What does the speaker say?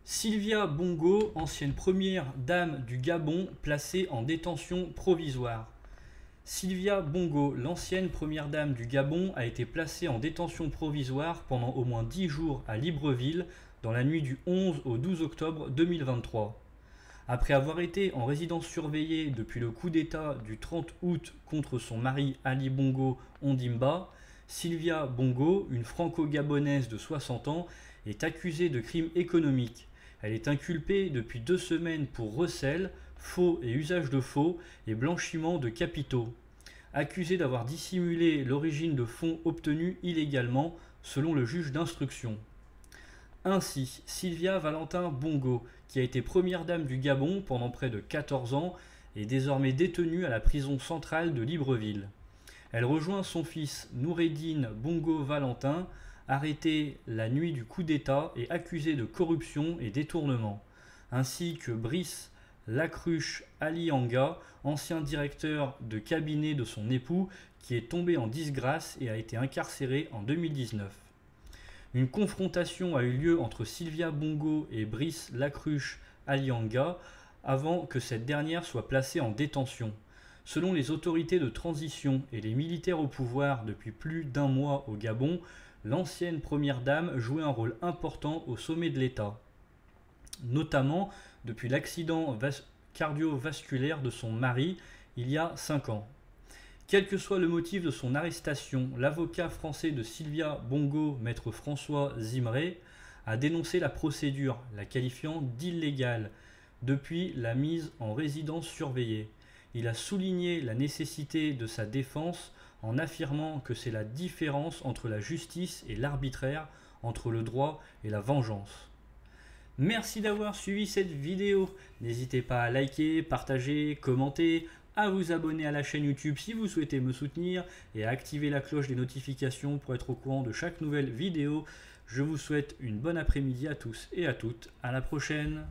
Sylvia Bongo, ancienne première dame du Gabon, placée en détention provisoire. Sylvia Bongo, l'ancienne première dame du Gabon, a été placée en détention provisoire pendant au moins 10 jours à Libreville dans la nuit du 11 au 12 octobre 2023. Après avoir été en résidence surveillée depuis le coup d'État du 30 août contre son mari Ali Bongo Ondimba, Sylvia Bongo, une franco-gabonaise de 60 ans, est accusée de crimes économiques. Elle est inculpée depuis 2 semaines pour recel, faux et usage de faux et blanchiment de capitaux. Accusée d'avoir dissimulé l'origine de fonds obtenus illégalement, selon le juge d'instruction. Ainsi, Sylvia Valentin Bongo, qui a été première dame du Gabon pendant près de 14 ans, est désormais détenue à la prison centrale de Libreville. Elle rejoint son fils Noureddine Bongo Valentin, arrêté la nuit du coup d'État et accusé de corruption et détournement, ainsi que Brice Lacruche Alianga, ancien directeur de cabinet de son époux, qui est tombé en disgrâce et a été incarcéré en 2019. Une confrontation a eu lieu entre Sylvia Bongo et Brice Lacruche Alianga avant que cette dernière soit placée en détention. Selon les autorités de transition et les militaires au pouvoir depuis plus d'1 mois au Gabon, l'ancienne première dame jouait un rôle important au sommet de l'État, notamment depuis l'accident cardiovasculaire de son mari il y a 5 ans. Quel que soit le motif de son arrestation, l'avocat français de Sylvia Bongo, maître François Zimré, a dénoncé la procédure, la qualifiant d'illégale, depuis la mise en résidence surveillée. Il a souligné la nécessité de sa défense en affirmant que c'est la différence entre la justice et l'arbitraire, entre le droit et la vengeance. Merci d'avoir suivi cette vidéo. N'hésitez pas à liker, partager, commenter, à vous abonner à la chaîne YouTube si vous souhaitez me soutenir et à activer la cloche des notifications pour être au courant de chaque nouvelle vidéo. Je vous souhaite une bonne après-midi à tous et à toutes. À la prochaine.